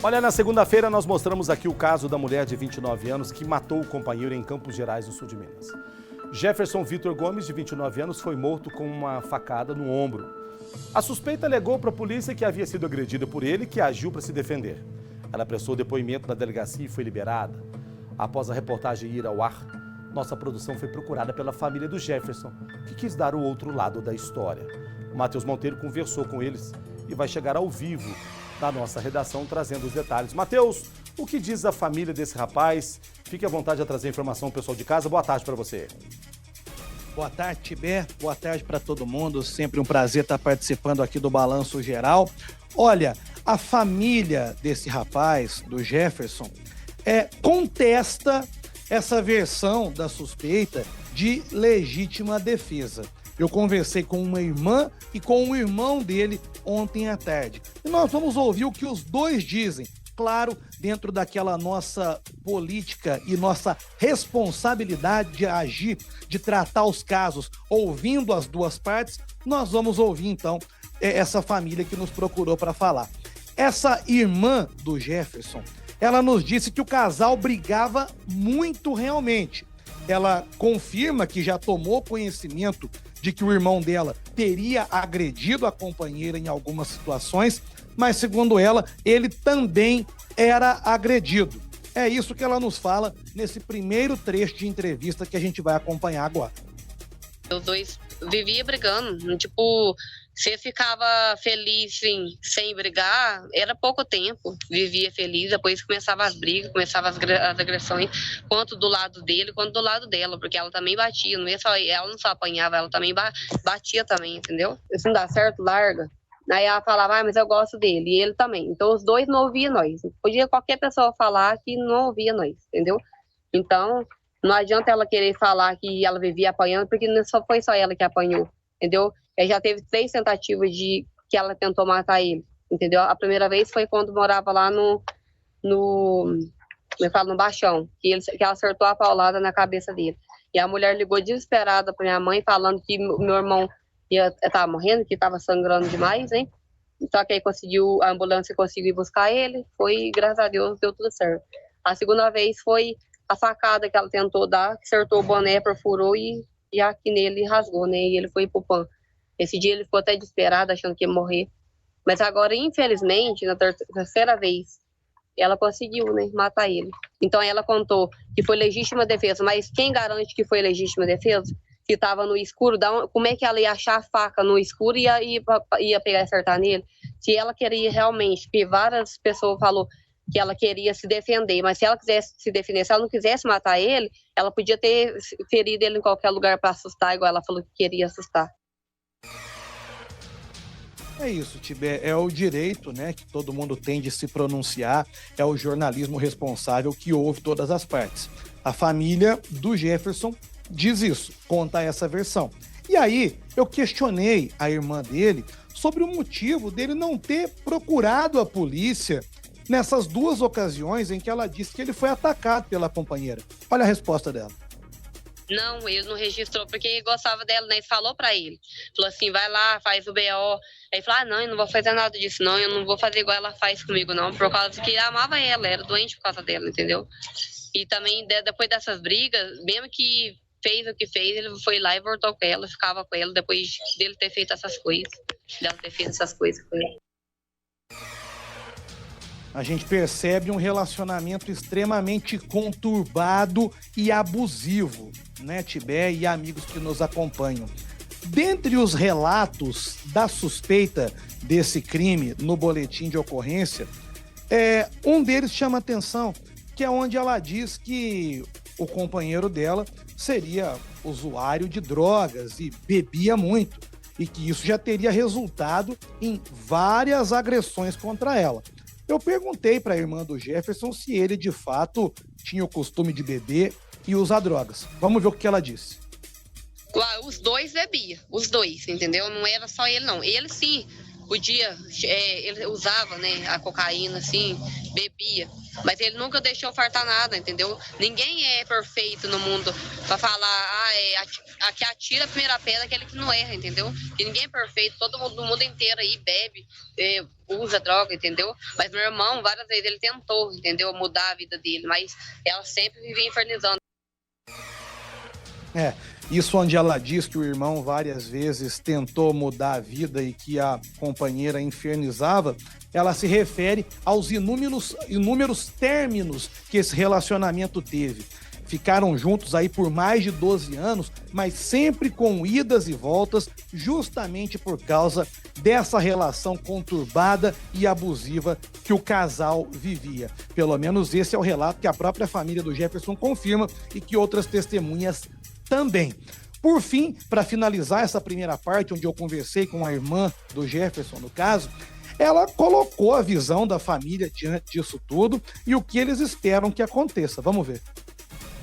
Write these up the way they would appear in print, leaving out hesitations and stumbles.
Olha, na segunda-feira nós mostramos aqui o caso da mulher de 29 anos que matou o companheiro em Campos Gerais, no sul de Minas. Jefferson Vitor Gomes, de 29 anos, foi morto com uma facada no ombro. A suspeita alegou para a polícia que havia sido agredida por ele e que agiu para se defender. Ela prestou depoimento na delegacia e foi liberada. Após a reportagem ir ao ar, nossa produção foi procurada pela família do Jefferson, que quis dar o outro lado da história. O Matheus Monteiro conversou com eles e vai chegar ao vivo da nossa redação, trazendo os detalhes. Matheus, o que diz a família desse rapaz? Fique à vontade de trazer informação, pessoal de casa. Boa tarde para você. Boa tarde, Tibé. Boa tarde para todo mundo. Sempre um prazer estar participando aqui do Balanço Geral. Olha, a família desse rapaz, do Jefferson, contesta essa versão da suspeita de legítima defesa. Eu conversei com uma irmã e com o irmão dele ontem à tarde. E nós vamos ouvir o que os dois dizem. Claro, dentro daquela nossa política e nossa responsabilidade de agir, de tratar os casos, ouvindo as duas partes, nós vamos ouvir então essa família que nos procurou para falar. Essa irmã do Jefferson, ela nos disse que o casal brigava muito realmente. Ela confirma que já tomou conhecimento de que o irmão dela teria agredido a companheira em algumas situações, mas segundo ela, ele também era agredido. É isso que ela nos fala nesse primeiro trecho de entrevista que a gente vai acompanhar agora. Os dois viviam brigando, tipo, você ficava feliz, sim, sem brigar, era pouco tempo, vivia feliz, depois começava as brigas, começava as agressões, quanto do lado dele, quanto do lado dela, porque ela também batia, ela não só apanhava, ela também batia também, entendeu? Se não dá certo, larga. Aí ela falava, mas eu gosto dele, e ele também. Então os dois não ouviam nós. Podia qualquer pessoa falar que não ouvia nós, entendeu? Então, não adianta ela querer falar que ela vivia apanhando, porque não foi só ela que apanhou, entendeu? Já teve 3 tentativas de que ela tentou matar ele, entendeu? A primeira vez foi quando morava lá no Baixão, que ela acertou a paulada na cabeça dele. E a mulher ligou desesperada para minha mãe, falando que meu irmão estava morrendo, que estava sangrando demais, hein? Só que aí a ambulância conseguiu ir buscar ele, graças a Deus, deu tudo certo. A segunda vez foi a facada que ela tentou dar, que acertou o boné, perfurou e aqui nele rasgou, né? E ele foi pro PAN. Esse dia ele ficou até desesperado, achando que ia morrer. Mas agora, infelizmente, na terceira vez, ela conseguiu, né, matar ele. Então ela contou que foi legítima defesa, mas quem garante que foi legítima defesa? Que estava no escuro, como é que ela ia achar a faca no escuro e ia pegar e acertar nele? Se ela queria realmente, porque várias pessoas falaram que ela queria se defender, mas se ela quisesse se defender, se ela não quisesse matar ele, ela podia ter ferido ele em qualquer lugar para assustar, igual ela falou que queria assustar. É isso, Tibé, é o direito, né, que todo mundo tem de se pronunciar, é o jornalismo responsável que ouve todas as partes. A família do Jefferson diz isso, conta essa versão. E aí, eu questionei a irmã dele sobre o motivo dele não ter procurado a polícia nessas 2 ocasiões em que ela disse que ele foi atacado pela companheira. Olha a resposta dela. Não, ele não registrou porque gostava dela, né? Falou pra ele. Falou assim, vai lá, faz o BO. Aí falou, não, eu não vou fazer nada disso, não. Eu não vou fazer igual ela faz comigo, não. Por causa que ele amava ela, era doente por causa dela, entendeu? E também, depois dessas brigas, mesmo que fez o que fez, ele foi lá e voltou com ela, ficava com ela, depois dele ter feito essas coisas. Dela ter feito essas coisas com ele. A gente percebe um relacionamento extremamente conturbado e abusivo, né, Tibé e amigos que nos acompanham. Dentre os relatos da suspeita desse crime no boletim de ocorrência, um deles chama atenção, que é onde ela diz que o companheiro dela seria usuário de drogas e bebia muito, e que isso já teria resultado em várias agressões contra ela. Eu perguntei para a irmã do Jefferson se ele, de fato, tinha o costume de beber e usar drogas. Vamos ver o que ela disse. Os dois bebiam, os dois, entendeu? Não era só ele, não. Ele, sim, ele usava, né, a cocaína, assim, bebia, mas ele nunca deixou faltar nada, entendeu? Ninguém é perfeito no mundo pra falar, aqui atira a primeira pedra aquele que não erra, entendeu? E ninguém é perfeito, todo mundo do mundo inteiro aí bebe, usa droga, entendeu? Mas meu irmão, várias vezes ele tentou, entendeu, mudar a vida dele, mas ela sempre vivia infernizando. Isso onde ela diz que o irmão várias vezes tentou mudar a vida e que a companheira infernizava, ela se refere aos inúmeros términos que esse relacionamento teve. Ficaram juntos aí por mais de 12 anos, mas sempre com idas e voltas, justamente por causa dessa relação conturbada e abusiva que o casal vivia. Pelo menos esse é o relato que a própria família do Jefferson confirma e que outras testemunhas também. Por fim, para finalizar essa primeira parte, onde eu conversei com a irmã do Jefferson, no caso, ela colocou a visão da família diante disso tudo e o que eles esperam que aconteça. Vamos ver.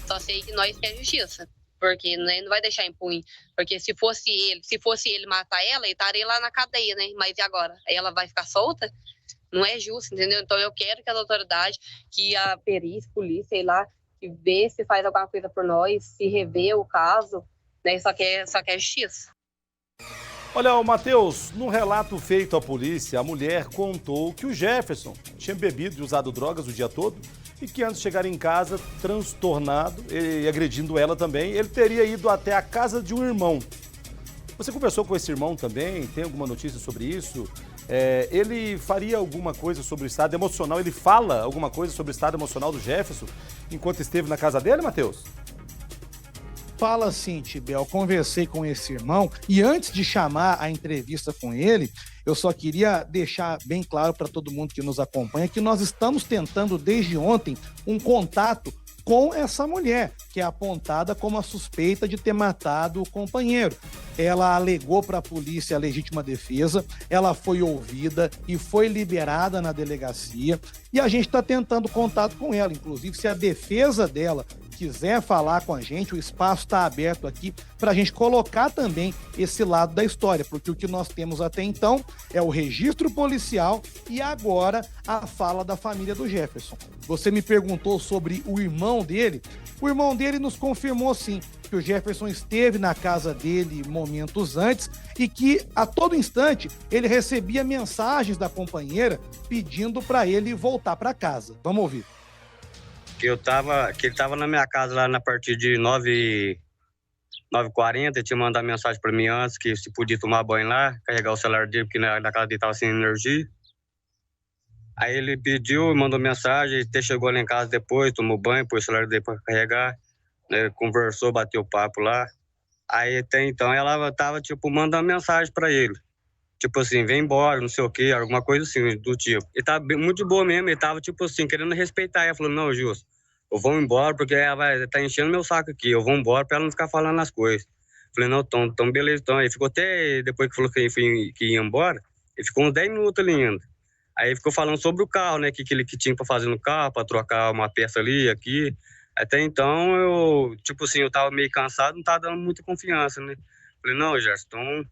Só sei que nós queremos justiça, porque né, não vai deixar impune, porque se fosse ele matar ela, ele estaria lá na cadeia, né? Mas e agora? Aí ela vai ficar solta? Não é justo, entendeu? Então eu quero que as autoridades, que a perícia, polícia, sei lá, que vê se faz alguma coisa por nós, se revê o caso, né? Só quer justiça. Olha, Matheus, num relato feito à polícia, a mulher contou que o Jefferson tinha bebido e usado drogas o dia todo e que antes de chegar em casa, transtornado e agredindo ela também, ele teria ido até a casa de um irmão. Você conversou com esse irmão também? Tem alguma notícia sobre isso? Ele faria alguma coisa sobre o estado emocional? Ele fala alguma coisa sobre o estado emocional do Jefferson enquanto esteve na casa dele, Matheus? Fala assim, Tibel, conversei com esse irmão e antes de chamar a entrevista com ele, eu só queria deixar bem claro para todo mundo que nos acompanha que nós estamos tentando desde ontem um contato com essa mulher, que é apontada como a suspeita de ter matado o companheiro. Ela alegou para a polícia a legítima defesa, ela foi ouvida e foi liberada na delegacia e a gente está tentando contato com ela. Inclusive, se a defesa dela quiser falar com a gente, o espaço está aberto aqui para a gente colocar também esse lado da história, porque o que nós temos até então é o registro policial e agora a fala da família do Jefferson. Você me perguntou sobre o irmão dele. O irmão dele nos confirmou sim que o Jefferson esteve na casa dele momentos antes e que a todo instante ele recebia mensagens da companheira pedindo para ele voltar para casa. Vamos ouvir. Que ele tava na minha casa lá na partir de 9h40, ele tinha mandado mensagem para mim antes que se podia tomar banho lá, carregar o celular dele, porque na casa dele tava sem energia. Aí ele pediu, mandou mensagem, até chegou lá em casa depois, tomou banho, pôs o celular dele para carregar, né, conversou, bateu papo lá. Aí até então ela tava, mandando mensagem para ele. Tipo assim, vem embora, não sei o quê, alguma coisa assim, do tipo. Ele tava muito de boa mesmo, ele tava, querendo respeitar. Ela falou, não, Justo, eu vou embora porque ela tá enchendo meu saco aqui, eu vou embora pra ela não ficar falando as coisas. Falei, não, então beleza, então. Aí ficou até, depois que falou que ia embora, ele ficou uns 10 minutos ali ainda. Aí ficou falando sobre o carro, né, que tinha pra fazer no carro, pra trocar uma peça ali, aqui. Até então, eu tava meio cansado, não tava dando muita confiança, né. Falei, não, Gerson, então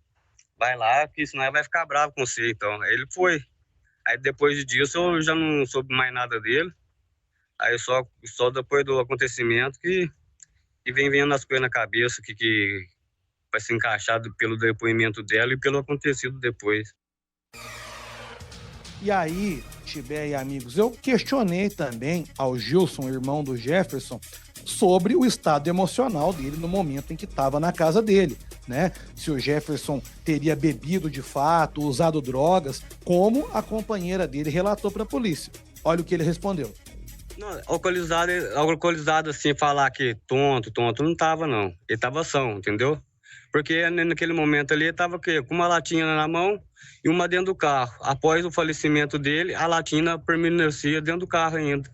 vai lá, porque senão ele vai ficar bravo com você, então. Aí ele foi. Aí depois disso eu já não soube mais nada dele. Aí só depois do acontecimento que vem vendo as coisas na cabeça que vai ser encaixado pelo depoimento dela e pelo acontecido depois. E aí, Tibé e amigos, eu questionei também ao Gilson, irmão do Jefferson, sobre o estado emocional dele no momento em que estava na casa dele, né? Se o Jefferson teria bebido de fato, usado drogas, como a companheira dele relatou para a polícia. Olha o que ele respondeu. Não, alcoolizado assim, falar que tonto, não tava não. Ele tava são, entendeu? Porque naquele momento ali ele tava com uma latinha na mão e uma dentro do carro. Após o falecimento dele, a latinha permanecia dentro do carro ainda.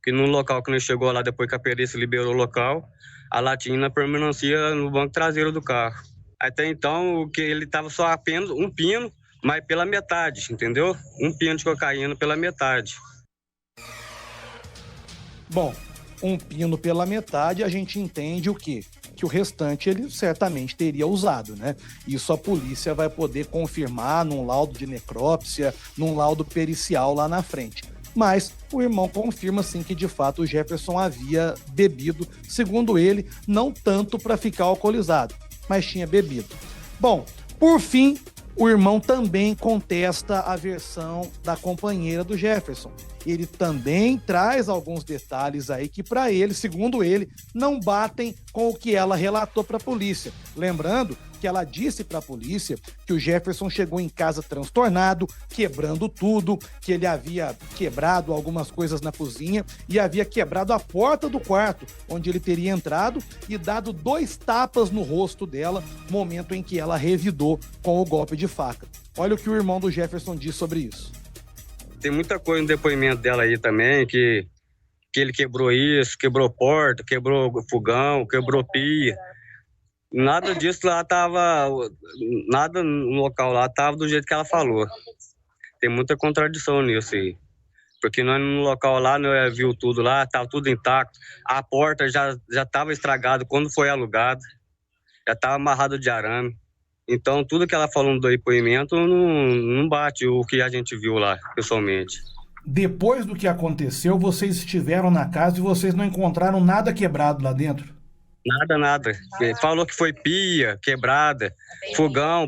Que no local que ele chegou lá, depois que a perícia liberou o local, a latinha permanecia no banco traseiro do carro. Até então, o que ele estava só apenas um pino, mas pela metade, entendeu? Um pino de cocaína pela metade. Bom, um pino pela metade, a gente entende o quê? Que o restante ele certamente teria usado, né? Isso a polícia vai poder confirmar num laudo de necrópsia, num laudo pericial lá na frente. Mas o irmão confirma sim que de fato o Jefferson havia bebido, segundo ele, não tanto para ficar alcoolizado, mas tinha bebido. Bom, por fim, o irmão também contesta a versão da companheira do Jefferson. Ele também traz alguns detalhes aí que, para ele, segundo ele, não batem com o que ela relatou para a polícia. Lembrando que ela disse para a polícia que o Jefferson chegou em casa transtornado, quebrando tudo, que ele havia quebrado algumas coisas na cozinha e havia quebrado a porta do quarto, onde ele teria entrado e dado 2 tapas no rosto dela, momento em que ela revidou com o golpe de faca. Olha o que o irmão do Jefferson diz sobre isso. Tem muita coisa no depoimento dela aí também, que ele quebrou isso, quebrou porta, quebrou fogão, quebrou pia. Nada disso lá tava, nada no local lá tava do jeito que ela falou. Tem muita contradição nisso aí. Porque nós no local lá, nós viu tudo lá, tava tudo intacto. A porta já tava estragada quando foi alugada, já tava amarrada de arame. Então, tudo que ela falou no depoimento não bate o que a gente viu lá, pessoalmente. Depois do que aconteceu, vocês estiveram na casa e vocês não encontraram nada quebrado lá dentro? Nada. Falou que foi pia, quebrada, fogão,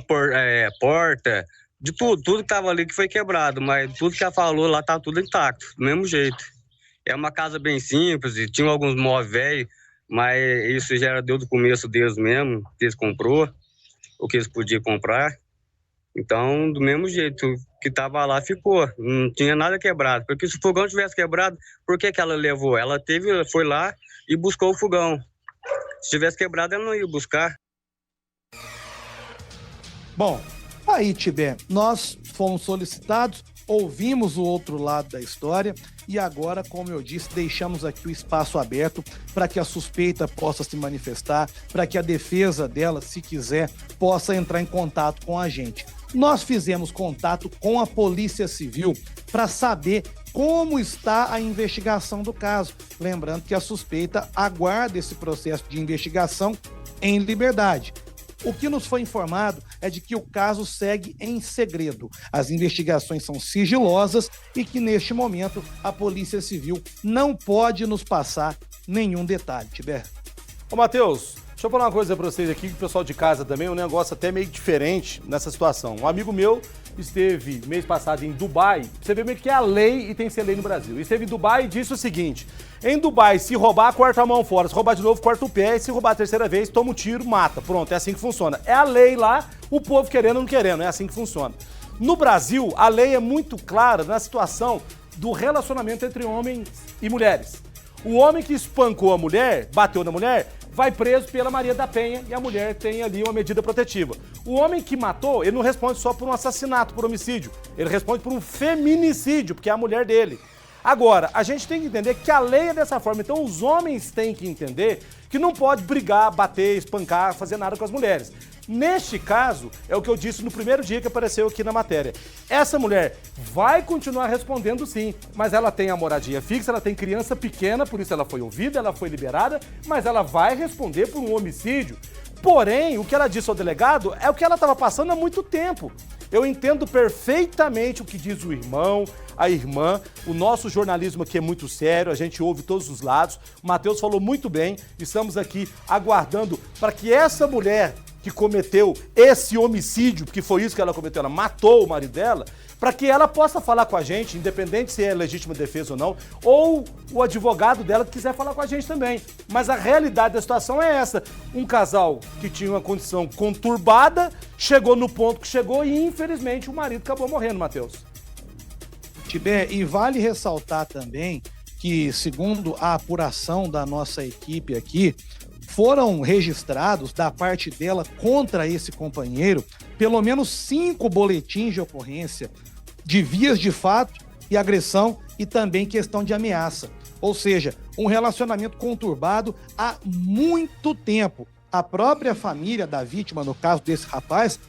porta, de tudo que estava ali que foi quebrado, mas tudo que ela falou lá tá tudo intacto, do mesmo jeito. É uma casa bem simples, e tinha alguns móveis velhos, mas isso já era desde o começo deles mesmo, que eles comprou, o que eles podiam comprar. Então, do mesmo jeito que estava lá, ficou. Não tinha nada quebrado. Porque se o fogão tivesse quebrado, por que ela levou? Ela foi lá e buscou o fogão. Se tivesse quebrado, ela não ia buscar. Bom, aí, Tibé, nós fomos solicitados, ouvimos o outro lado da história e agora, como eu disse, deixamos aqui o espaço aberto para que a suspeita possa se manifestar, para que a defesa dela, se quiser, possa entrar em contato com a gente. Nós fizemos contato com a Polícia Civil para saber como está a investigação do caso. Lembrando que a suspeita aguarda esse processo de investigação em liberdade. O que nos foi informado é de que o caso segue em segredo. As investigações são sigilosas e que, neste momento, a Polícia Civil não pode nos passar nenhum detalhe. Tiber. Ô, Matheus, deixa eu falar uma coisa pra vocês aqui, que o pessoal de casa também, um negócio até meio diferente nessa situação. Um amigo meu esteve mês passado em Dubai, você vê meio que é a lei e tem que ser lei no Brasil. Esteve em Dubai e disse o seguinte: em Dubai, se roubar, corta a mão fora, se roubar de novo, corta o pé, e se roubar a terceira vez, toma um tiro, mata. Pronto, é assim que funciona. É a lei lá, o povo querendo ou não querendo, é assim que funciona. No Brasil, a lei é muito clara na situação do relacionamento entre homens e mulheres. O homem que espancou a mulher, bateu na mulher, vai preso pela Maria da Penha e a mulher tem ali uma medida protetiva. O homem que matou, ele não responde só por um assassinato, por homicídio. Ele responde por um feminicídio, porque é a mulher dele. Agora, a gente tem que entender que a lei é dessa forma. Então, os homens têm que entender que não pode brigar, bater, espancar, fazer nada com as mulheres. Neste caso, é o que eu disse no primeiro dia que apareceu aqui na matéria. Essa mulher vai continuar respondendo sim, mas ela tem a moradia fixa, ela tem criança pequena, por isso ela foi ouvida, ela foi liberada, mas ela vai responder por um homicídio. Porém, o que ela disse ao delegado é o que ela estava passando há muito tempo. Eu entendo perfeitamente o que diz o irmão, a irmã, o nosso jornalismo aqui é muito sério, a gente ouve todos os lados. O Matheus falou muito bem, estamos aqui aguardando para que essa mulher que cometeu esse homicídio, porque foi isso que ela cometeu, ela matou o marido dela, para que ela possa falar com a gente, independente se é legítima defesa ou não, ou o advogado dela que quiser falar com a gente também. Mas a realidade da situação é essa. Um casal que tinha uma condição conturbada, chegou no ponto que chegou e, infelizmente, o marido acabou morrendo, Matheus. Tibé, e vale ressaltar também que, segundo a apuração da nossa equipe aqui, foram registrados da parte dela contra esse companheiro pelo menos 5 boletins de ocorrência de vias de fato e agressão e também questão de ameaça. Ou seja, um relacionamento conturbado há muito tempo. A própria família da vítima, no caso desse rapaz,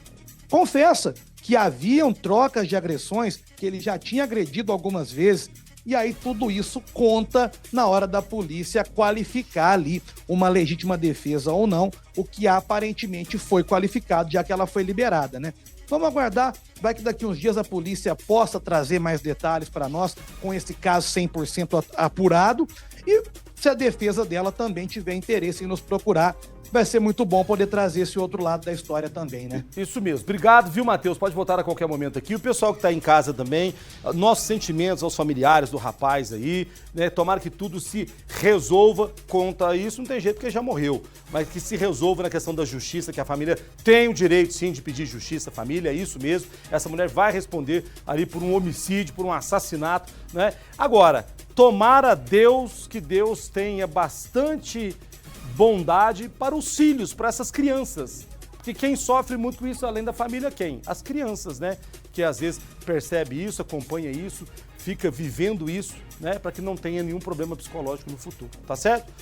confessa que haviam trocas de agressões, que ele já tinha agredido algumas vezes E aí tudo isso conta na hora da polícia qualificar ali uma legítima defesa ou não, o que aparentemente foi qualificado, já que ela foi liberada, né? Vamos aguardar, vai que daqui uns dias a polícia possa trazer mais detalhes para nós com esse caso 100% apurado, e se a defesa dela também tiver interesse em nos procurar, vai ser muito bom poder trazer esse outro lado da história também, né? Isso mesmo. Obrigado, viu, Matheus? Pode voltar a qualquer momento aqui. O pessoal que está em casa também, nossos sentimentos aos familiares do rapaz aí, né? Tomara que tudo se resolva contra isso. Não tem jeito porque já morreu, mas que se resolva na questão da justiça, que a família tem o direito, sim, de pedir justiça à família, é isso mesmo. Essa mulher vai responder ali por um homicídio, por um assassinato, né? Agora, tomara Deus que Deus tenha bastante bondade para os filhos, para essas crianças. Porque quem sofre muito com isso, além da família, quem? As crianças, né? Que às vezes percebe isso, acompanha isso, fica vivendo isso, né? Para que não tenha nenhum problema psicológico no futuro, tá certo?